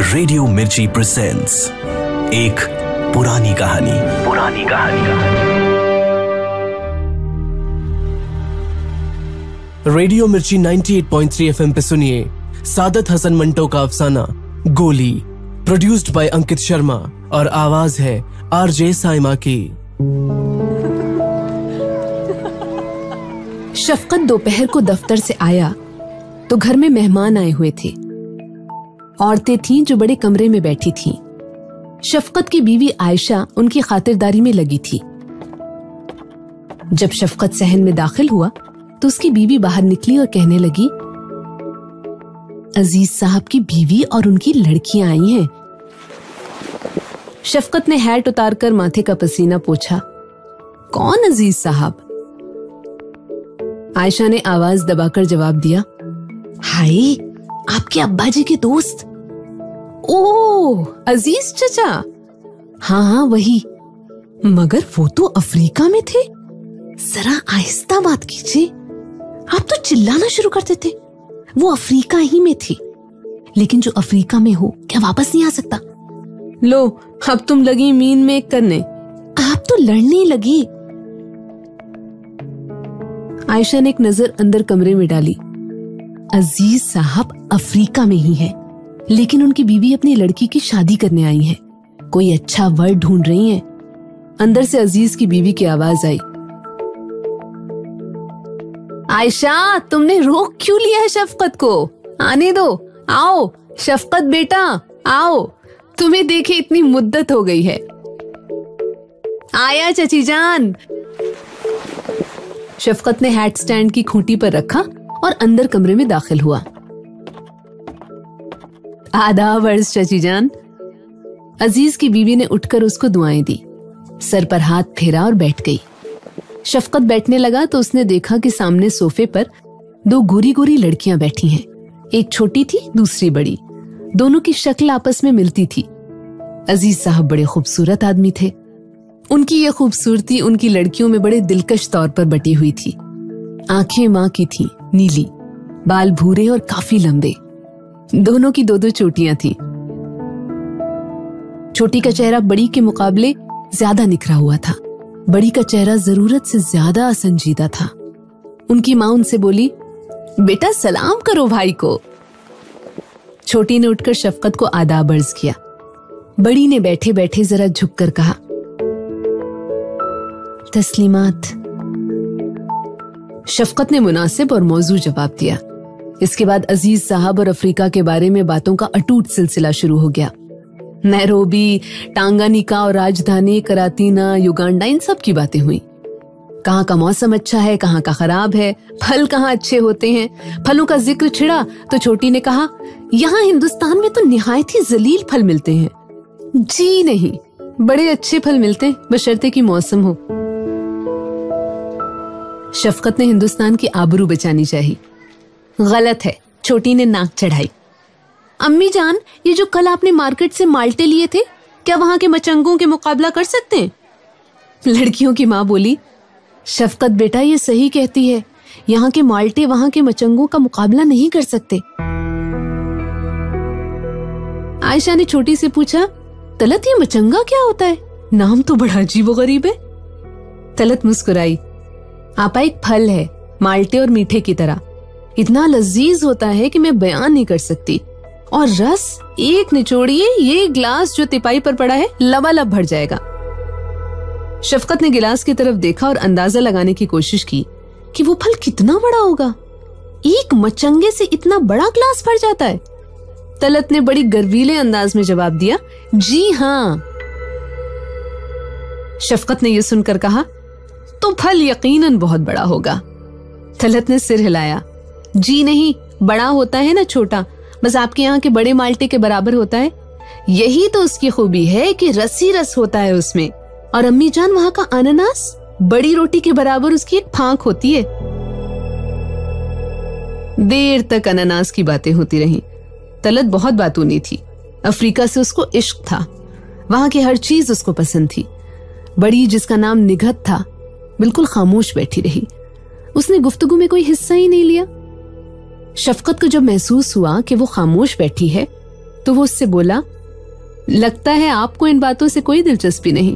Radio मिर्ची presents एक पुरानी कहानी। रेडियो मिर्ची 98.3 एफएम पे सुनिए सादत हसन मंटो का अफसाना गोली, प्रोड्यूस्ड बाय अंकित शर्मा और आवाज है आरजे साइमा की। शफकत दोपहर को दफ्तर से आया तो घर में मेहमान आए हुए थे। औरतें थीं जो बड़े कमरे में बैठी थीं। शफकत की बीवी आयशा उनकी खातिरदारी में लगी थी। जब शफकत सहन में दाखिल हुआ तो उसकी बीवी बाहर निकली और कहने लगी, अजीज साहब की बीवी और उनकी लड़कियां आई हैं। शफकत ने हैट उतारकर माथे का पसीना पोंछा। कौन अजीज साहब? आयशा ने आवाज दबाकर जवाब दिया, हाय, आपके अब्बा जी के दोस्त। ओह, अजीज चचा। हाँ वही, मगर वो तो अफ्रीका में थे। जरा आहिस्ता बात कीजिए, आप तो चिल्लाना शुरू कर देते। वो अफ्रीका ही में थी, लेकिन जो अफ्रीका में हो क्या वापस नहीं आ सकता? लो, अब तुम लगी मीन में करने। आप तो लड़ने लगी। आयशा ने एक नजर अंदर कमरे में डाली। अजीज साहब अफ्रीका में ही है, लेकिन उनकी बीवी अपनी लड़की की शादी करने आई है। कोई अच्छा वर्ड ढूंढ रही हैं। अंदर से अजीज की बीवी की आवाज आई, आयशा, तुमने रोक क्यों लिया है शफकत को? आने दो। आओ शफकत बेटा, आओ, तुम्हें देखे इतनी मुद्दत हो गई है। आया चची जान। शफकत ने हैट स्टैंड की खूंटी पर रखा और अंदर कमरे में दाखिल हुआ। आदाब अर्ज चची जान। अजीज की बीवी ने उठकर उसको दुआएं दी, सर पर हाथ फेरा और बैठ गई। शफकत बैठने लगा तो उसने देखा कि सामने सोफे पर दो गोरी गोरी लड़कियां बैठी हैं। एक छोटी थी, दूसरी बड़ी। दोनों की शक्ल आपस में मिलती थी। अजीज साहब बड़े खूबसूरत आदमी थे। उनकी यह खूबसूरती उनकी लड़कियों में बड़े दिलकश तौर पर बटी हुई थी। आंखें मां की थीं, नीली, बाल भूरे और काफी लंबे। दोनों की दो दो चोटियां थीं। छोटी का चेहरा बड़ी के मुकाबले ज्यादा निखरा हुआ था। बड़ी का चेहरा जरूरत से ज्यादा संजीदा था। उनकी मां उनसे बोली, बेटा सलाम करो भाई को। छोटी ने उठकर शफकत को आदाब अर्ज किया। बड़ी ने बैठे बैठे जरा झुककर कहा, तस्लीमात। शफकत ने मुनासिब और मौजू जवाब दिया। इसके बाद अजीज साहब और अफ्रीका के बारे में बातों का अटूट सिलसिला शुरू हो गया। नैरोबी, टांगानिका और राजधानी करातीना, युगांडा, इन सब की बातें हुई। कहाँ का मौसम अच्छा है, कहाँ का खराब है, फल कहाँ अच्छे होते हैं। फलों का जिक्र छिड़ा तो छोटी ने कहा, यहाँ हिंदुस्तान में तो निहायत ही जलील फल मिलते हैं। जी नहीं, बड़े अच्छे फल मिलते हैं, बशर्ते कि मौसम हो। शफकत ने हिंदुस्तान की आबरू बचानी चाहिए। गलत है, छोटी ने नाक चढ़ाई। अम्मी जान, ये जो कल आपने मार्केट से माल्टे लिए थे, क्या वहां के मचंगों के मुकाबला कर सकते हैं? लड़कियों की मां बोली, शफकत बेटा ये सही कहती है, यहाँ के माल्टे वहां के मचंगों का मुकाबला नहीं कर सकते। आयशा ने छोटी से पूछा, तलत ये मचंगा क्या होता है? नाम तो बड़ा अजीबोगरीब है। तलत मुस्कुराई, आपा एक फल है, माल्टे और मीठे की तरह। इतना लजीज होता है कि मैं बयान नहीं कर सकती। और रस एक निचोड़िए, ये गिलास जो तिपाई पर पड़ा है लबालब भर जाएगा। शफकत ने गिलास की तरफ देखा और अंदाजा लगाने की कोशिश की कि वो फल कितना बड़ा होगा। एक मचंगे से इतना बड़ा गिलास भर जाता है? तलत ने बड़ी गर्वीले अंदाज में जवाब दिया, जी हाँ। शफकत ने यह सुनकर कहा, तो फल यकीनन बहुत बड़ा होगा। तलत ने सिर हिलाया, जी नहीं, बड़ा होता है ना छोटा, बस आपके यहाँ के बड़े माल्टे के बराबर होता है। यही तो उसकी खूबी है कि रसी रस होता है उसमें। और अम्मी जान, वहां का अनानास बड़ी रोटी के बराबर उसकी एक फांक होती है। देर तक अनानास की बातें होती रहीं। तलत बहुत बातूनी थी। अफ्रीका से उसको इश्क था। वहां की हर चीज उसको पसंद थी। बड़ी, जिसका नाम निघत था, बिल्कुल खामोश बैठी रही। उसने गुफ्तगू में कोई हिस्सा ही नहीं लिया। शफकत को जब महसूस हुआ कि वो खामोश बैठी है तो वो उससे बोला, लगता है आपको इन बातों से कोई दिलचस्पी नहीं।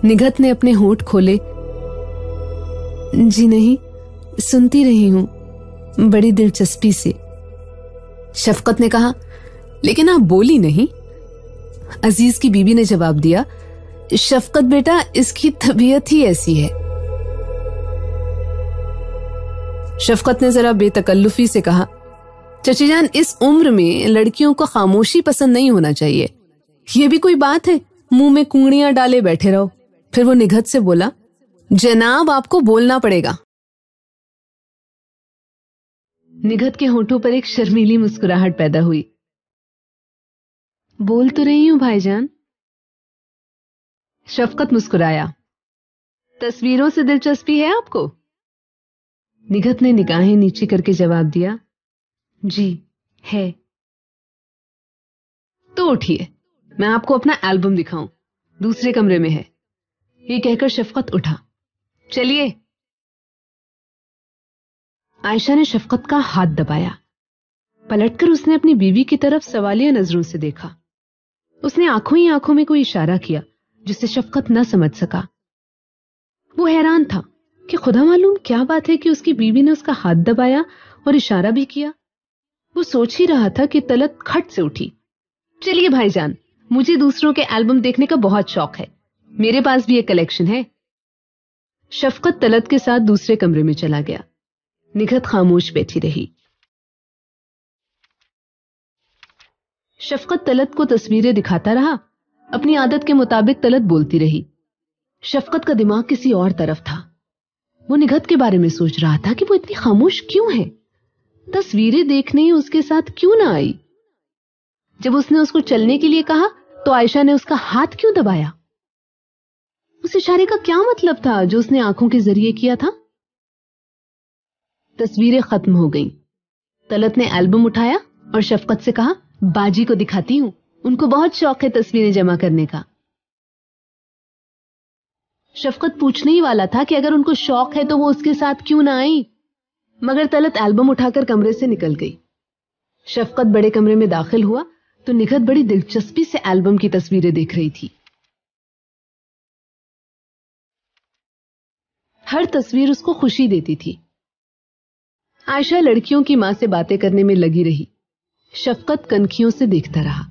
निघत ने अपने होंठ खोले। जी नहीं, सुनती रही हूं बड़ी दिलचस्पी से। शफकत ने कहा, लेकिन आप बोली नहीं। अजीज की बीबी ने जवाब दिया, शफकत बेटा, इसकी तबीयत ही ऐसी है। शफकत ने जरा बेतकल्लुफी से कहा, चची जान, इस उम्र में लड़कियों को खामोशी पसंद नहीं होना चाहिए। ये भी कोई बात है, मुंह में कुंगड़ियां डाले बैठे रहो। फिर वो निघत से बोला, जनाब आपको बोलना पड़ेगा। निघत के होंठों पर एक शर्मीली मुस्कुराहट पैदा हुई। बोल तो रही हूं भाईजान। शफकत मुस्कुराया। तस्वीरों से दिलचस्पी है आपको? निघत ने निगाहें नीचे करके जवाब दिया, जी है। तो उठिए, मैं आपको अपना एल्बम दिखाऊं, दूसरे कमरे में है। ये कहकर शफकत उठा। चलिए। आयशा ने शफकत का हाथ दबाया। पलटकर उसने अपनी बीवी की तरफ सवालिया नजरों से देखा। उसने आंखों ही आंखों में कोई इशारा किया जिसे शफकत न समझ सका। वो हैरान था कि खुदा मालूम क्या बात है कि उसकी बीवी ने उसका हाथ दबाया और इशारा भी किया। वो सोच ही रहा था कि तलत खट से उठी। चलिए भाईजान, मुझे दूसरों के एल्बम देखने का बहुत शौक है, मेरे पास भी एक कलेक्शन है। शफकत तलत के साथ दूसरे कमरे में चला गया। निघत खामोश बैठी रही। शफकत तलत को तस्वीरें दिखाता रहा। अपनी आदत के मुताबिक तलत बोलती रही। शफकत का दिमाग किसी और तरफ था। वो निघत के बारे में सोच रहा था कि वो इतनी खामोश क्यों है, तस्वीरें देखने उसके साथ क्यों ना आई। जब उसने उसको चलने के लिए कहा तो आयशा ने उसका हाथ क्यों दबाया? उस इशारे का क्या मतलब था जो उसने आंखों के जरिए किया था? तस्वीरें खत्म हो गईं। तलत ने एल्बम उठाया और शफकत से कहा, बाजी को दिखाती हूं, उनको बहुत शौक है तस्वीरें जमा करने का। शफकत पूछने ही वाला था कि अगर उनको शौक है तो वो उसके साथ क्यों ना आई, मगर तलत एल्बम उठाकर कमरे से निकल गई। शफकत बड़े कमरे में दाखिल हुआ तो निघत बड़ी दिलचस्पी से एल्बम की तस्वीरें देख रही थी। हर तस्वीर उसको खुशी देती थी। आयशा लड़कियों की मां से बातें करने में लगी रही। शफकत कनखियों से देखता रहा।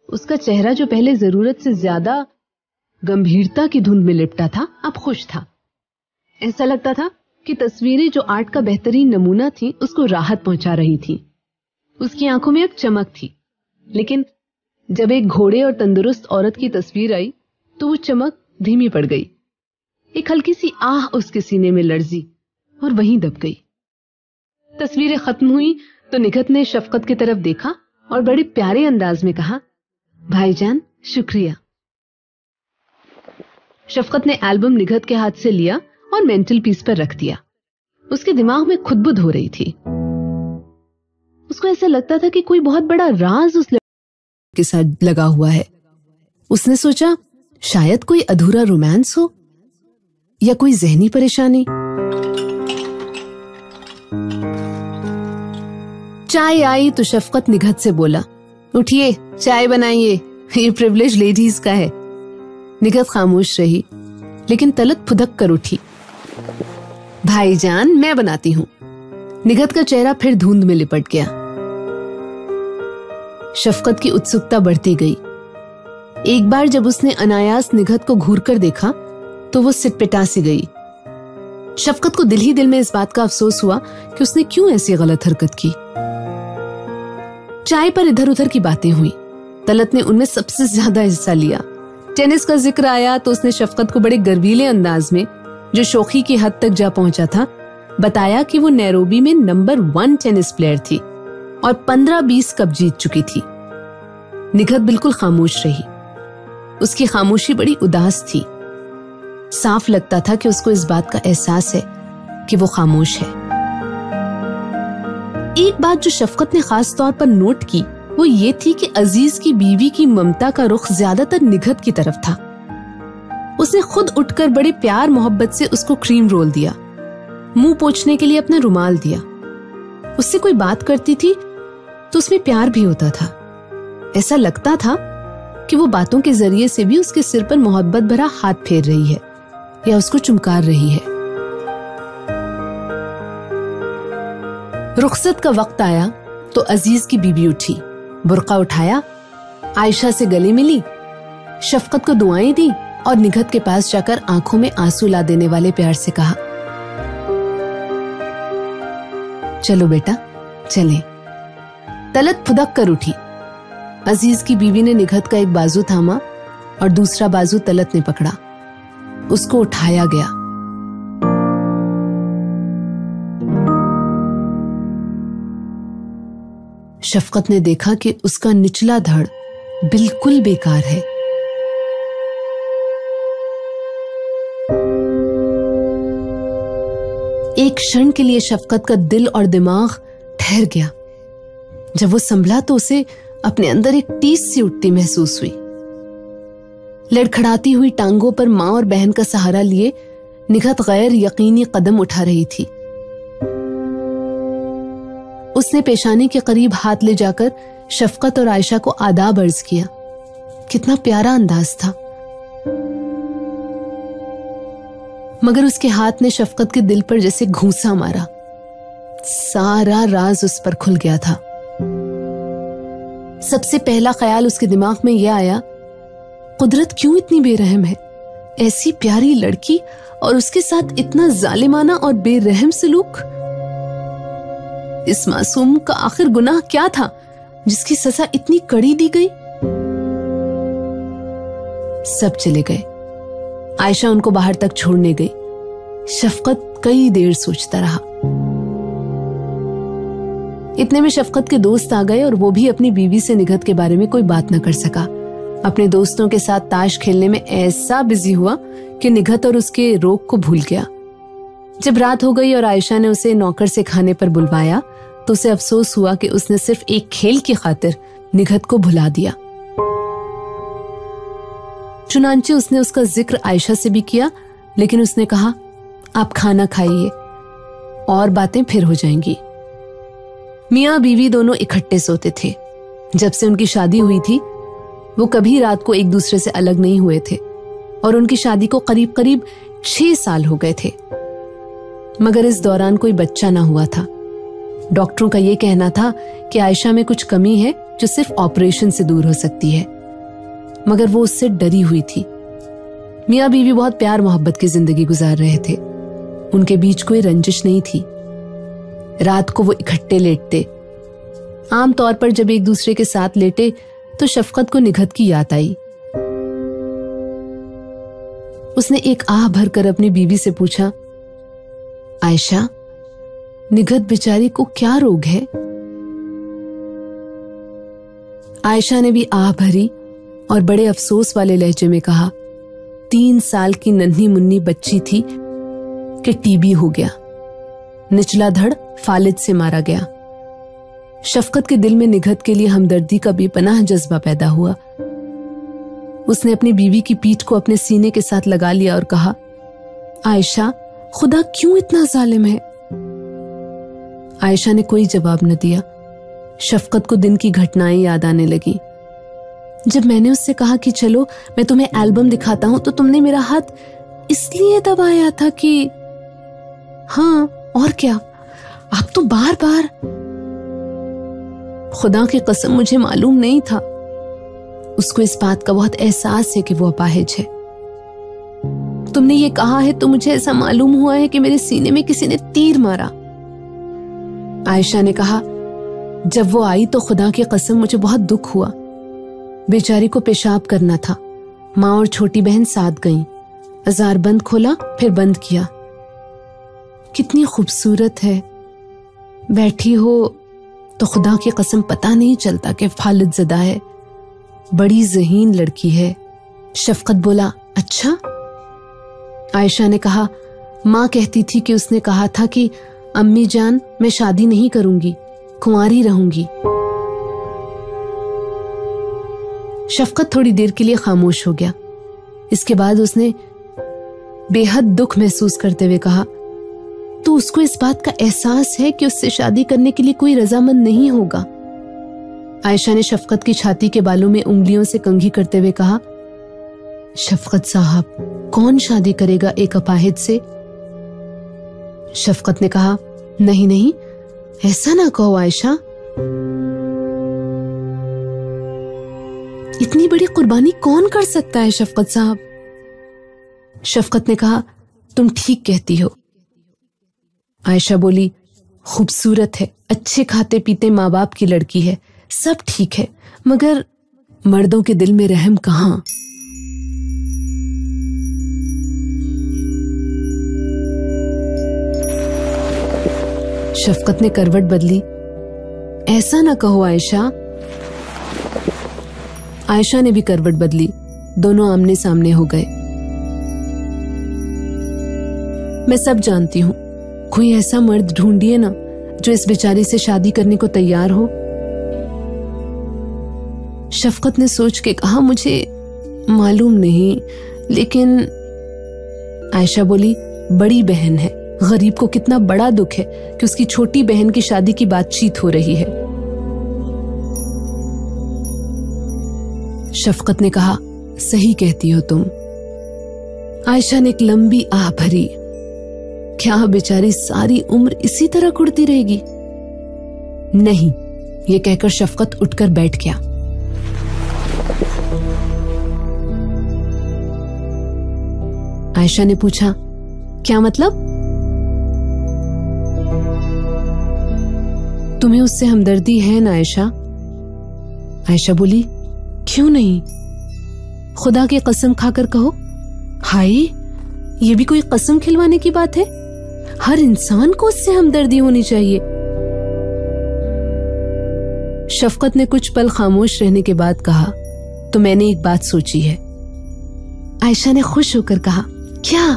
उसका चेहरा जो पहले जरूरत से ज्यादा गंभीरता की धुंध में लिपटा था, अब खुश था। ऐसा लगता था कि तस्वीरें जो आर्ट का बेहतरीन नमूना थी, उसको राहत पहुंचा रही थी। उसकी आंखों में एक चमक थी, लेकिन जब एक घोड़े और तंदुरुस्त औरत की तस्वीर आई तो वो चमक धीमी पड़ गई। एक हल्की सी आह उसके सीने में लर्जी और वहीं दब गई। तस्वीरें खत्म हुई तो निघत ने शफकत की तरफ देखा और बड़े प्यारे अंदाज में कहा, भाईजान शुक्रिया। शफकत ने एल्बम निघत के हाथ से लिया और मेंटल पीस पर रख दिया। उसके दिमाग में खुदबुद हो रही थी। उसको ऐसा लगता था कि कोई बहुत बड़ा राज उस लड़के के साथ लगा हुआ है। उसने सोचा, शायद कोई अधूरा रोमांस हो या कोई जहनी परेशानी। चाय आई तो शफकत निघत से बोला, उठिए चाय बनाइए, ये प्रिविलेज लेडीज का है। निघत खामोश रही, लेकिन तलत फुदक कर उठी। भाईजान मैं बनाती हूं। निघत का चेहरा फिर धुंध में लिपट गया। शफकत की उत्सुकता बढ़ती गई। एक बार जब उसने अनायास निघत को घूरकर देखा तो वो सिटपिटा सी गई। शफकत को दिल ही दिल में इस बात का अफसोस हुआ कि उसने क्यों ऐसी गलत हरकत की। चाय पर इधर उधर की बातें हुई। तलत ने उनमें सबसे ज्यादा हिस्सा लिया। टेनिस का जिक्र आया तो उसने शफकत को बड़े गर्वीले अंदाज में, जो शौखी की हद तक जा पहुंचा था, बताया कि वो नैरोबी में नंबर 1 टेनिस प्लेयर थी और 15-20 कप जीत चुकी थी। निघत बिल्कुल खामोश रही। उसकी खामोशी बड़ी उदास थी। साफ लगता था कि उसको इस बात का एहसास है कि वो खामोश है। एक बात जो शफकत ने खास तौर पर नोट की वो ये थी कि अजीज की बीवी की ममता का रुख ज्यादातर निघत की तरफ था। उसने खुद उठकर बड़े प्यार मोहब्बत से उसको क्रीम रोल दिया, मुंह पोंछने के लिए अपना रुमाल दिया। उससे कोई बात करती थी तो उसमें प्यार भी होता था। ऐसा लगता था कि वो बातों के जरिए से भी उसके सिर पर मोहब्बत भरा हाथ फेर रही है या उसको चुमकार रही है। रुखसत का वक्त आया तो अजीज की बीबी उठी, बुर्का उठाया, आयशा से गले मिली, शफकत को दुआएं दी और निघत के पास जाकर आंखों में आंसू ला देने वाले प्यार से कहा, चलो बेटा चले। तलत फुदक कर उठी। अजीज की बीवी ने निघत का एक बाजू थामा और दूसरा बाजू तलत ने पकड़ा। उसको उठाया गया। शफकत ने देखा कि उसका निचला धड़ बिल्कुल बेकार है। एक क्षण के लिए शफकत का दिल और दिमाग ठहर गया। जब वो संभला तो उसे अपने अंदर एक टीस सी उठती महसूस हुई। लड़खड़ाती हुई टांगों पर मां और बहन का सहारा लिए निघत गैर यकीनी कदम उठा रही थी। उसने पेशानी के करीब हाथ ले जाकर शफकत और आयशा को आदाब अर्ज किया। कितना प्यारा अंदाज था, मगर उसके हाथ ने शफकत के दिल पर जैसे घूंसा मारा। सारा राज उस पर खुल गया था। सबसे पहला ख्याल उसके दिमाग में यह आया, कुदरत क्यों इतनी बेरहम है? ऐसी प्यारी लड़की और उसके साथ इतना जालिमाना और बेरहम सलूक। इस मासूम का आखिर गुनाह क्या था जिसकी सजा इतनी कड़ी दी गई? सब चले गए। आयशा उनको बाहर तक छोड़ने गई। शफकत कई देर सोचता रहा। इतने में शफकत के दोस्त आ गए और वो भी अपनी बीवी से निघत के बारे में कोई बात न कर सका। अपने दोस्तों के साथ ताश खेलने में ऐसा बिजी हुआ कि निघत और उसके रोग को भूल गया। जब रात हो गई और आयशा ने उसे नौकर से खाने पर बुलवाया तो उसे अफसोस हुआ कि उसने सिर्फ एक खेल की खातिर निघत को भुला दिया। चुनांचे उसने उसका जिक्र आयशा से भी किया, लेकिन उसने कहा, आप खाना खाइए और बातें फिर हो जाएंगी। मियाँ बीवी दोनों इकट्ठे सोते थे। जब से उनकी शादी हुई थी वो कभी रात को एक दूसरे से अलग नहीं हुए थे और उनकी शादी को करीब करीब 6 साल हो गए थे, मगर इस दौरान कोई बच्चा ना हुआ था। डॉक्टरों का यह कहना था कि आयशा में कुछ कमी है जो सिर्फ ऑपरेशन से दूर हो सकती है, मगर वो उससे डरी हुई थी। मियाँ बीवी बहुत प्यार मोहब्बत की जिंदगी गुजार रहे थे। उनके बीच कोई रंजिश नहीं थी। रात को वो इकट्ठे लेटते। आमतौर पर जब एक दूसरे के साथ लेटे तो शफकत को निघत की याद आई। उसने एक आह भरकर अपनी बीवी से पूछा, आयशा, निघत बेचारी को क्या रोग है? आयशा ने भी आह भरी और बड़े अफसोस वाले लहजे में कहा, 3 साल की नन्ही मुन्नी बच्ची थी कि टीबी हो गया। निचला धड़ फालिज से मारा गया। शफकत के दिल में निघत के लिए हमदर्दी का बेपनाह जज्बा पैदा हुआ। उसने अपनी बीवी की पीठ को अपने सीने के साथ लगा लिया और कहा, आयशा, खुदा क्यों इतना जालिम है? आयशा ने कोई जवाब न दिया। शफकत को दिन की घटनाएं याद आने लगी। जब मैंने उससे कहा कि चलो मैं तुम्हें एल्बम दिखाता हूं तो तुमने मेरा हाथ इसलिए दबाया था कि हाँ और क्या, आप तो बार बार। खुदा की कसम मुझे मालूम नहीं था। उसको इस बात का बहुत एहसास है कि वो अपाहिज है। तुमने ये कहा है तो मुझे ऐसा मालूम हुआ है कि मेरे सीने में किसी ने तीर मारा। आयशा ने कहा, जब वो आई तो खुदा की कसम मुझे बहुत दुख हुआ। बेचारी को पेशाब करना था। माँ और छोटी बहन साथ गईं। अजार बंद खोला फिर बंद किया। कितनी खूबसूरत है, बैठी हो तो खुदा की कसम पता नहीं चलता कि फालिद ज़दा है। बड़ी ज़हीन लड़की है। शफकत बोला, अच्छा? आयशा ने कहा, माँ कहती थी कि उसने कहा था कि अम्मी जान, मैं शादी नहीं करूंगी, कुंवारी रहूंगी। शफकत थोड़ी देर के लिए खामोश हो गया। इसके बाद उसने बेहद दुख महसूस करते हुए कहा, तो उसको इस बात का एहसास है कि उससे शादी करने के लिए कोई रजामंद नहीं होगा। आयशा ने शफकत की छाती के बालों में उंगलियों से कंघी करते हुए कहा, शफकत साहब, कौन शादी करेगा एक अपाहिज से? शफकत ने कहा, नहीं नहीं, ऐसा ना कहो आयशा, इतनी बड़ी कुर्बानी कौन कर सकता है शफकत साहब? शफकत ने कहा, तुम ठीक कहती हो। आयशा बोली, खूबसूरत है, अच्छे खाते पीते माँ बाप की लड़की है, सब ठीक है, मगर मर्दों के दिल में रहम कहां? शफकत ने करवट बदली, ऐसा ना कहो आयशा। आयशा ने भी करवट बदली, दोनों आमने सामने हो गए। मैं सब जानती हूं, कोई ऐसा मर्द ढूंढिए ना जो इस बेचारी से शादी करने को तैयार हो। शफकत ने सोच के कहा, मुझे मालूम नहीं, लेकिन आयशा बोली, बड़ी बहन है, गरीब को कितना बड़ा दुख है कि उसकी छोटी बहन की शादी की बातचीत हो रही है। शफकत ने कहा, सही कहती हो तुम। आयशा ने एक लंबी आह भरी, क्या बेचारी सारी उम्र इसी तरह कुड़ती रहेगी? नहीं, ये कहकर शफकत उठकर बैठ गया। आयशा ने पूछा, क्या मतलब? तुम्हें उससे हमदर्दी है ना आयशा? आयशा बोली, क्यों नहीं, खुदा की कसम खाकर कहो। हाय, ये भी कोई कसम खिलवाने की बात है? हर इंसान को उससे हमदर्दी होनी चाहिए। शफकत ने कुछ पल खामोश रहने के बाद कहा, तो मैंने एक बात सोची है। आयशा ने खुश होकर कहा, क्या?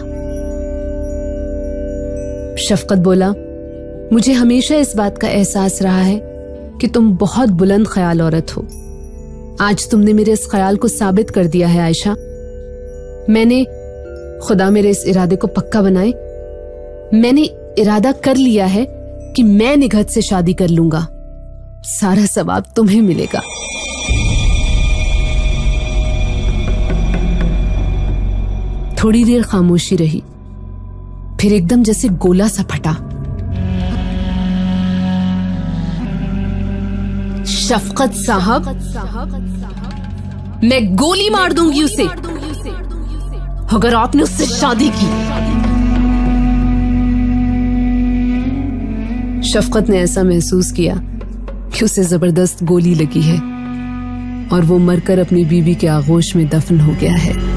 शफकत बोला, मुझे हमेशा इस बात का एहसास रहा है कि तुम बहुत बुलंद ख्याल औरत हो। आज तुमने मेरे इस ख्याल को साबित कर दिया है आयशा। मैंने, खुदा मेरे इस इरादे को पक्का बनाए, मैंने इरादा कर लिया है कि मैं निघत से शादी कर लूंगा। सारा सवाब तुम्हें मिलेगा। थोड़ी देर खामोशी रही, फिर एकदम जैसे गोला सा फटा। शफकत साहब, मैं गोली मार दूंगी उसे अगर आपने उससे शादी की। शफकत ने ऐसा महसूस किया कि उसे जबरदस्त गोली लगी है और वो मरकर अपनी बीवी के आगोश में दफन हो गया है।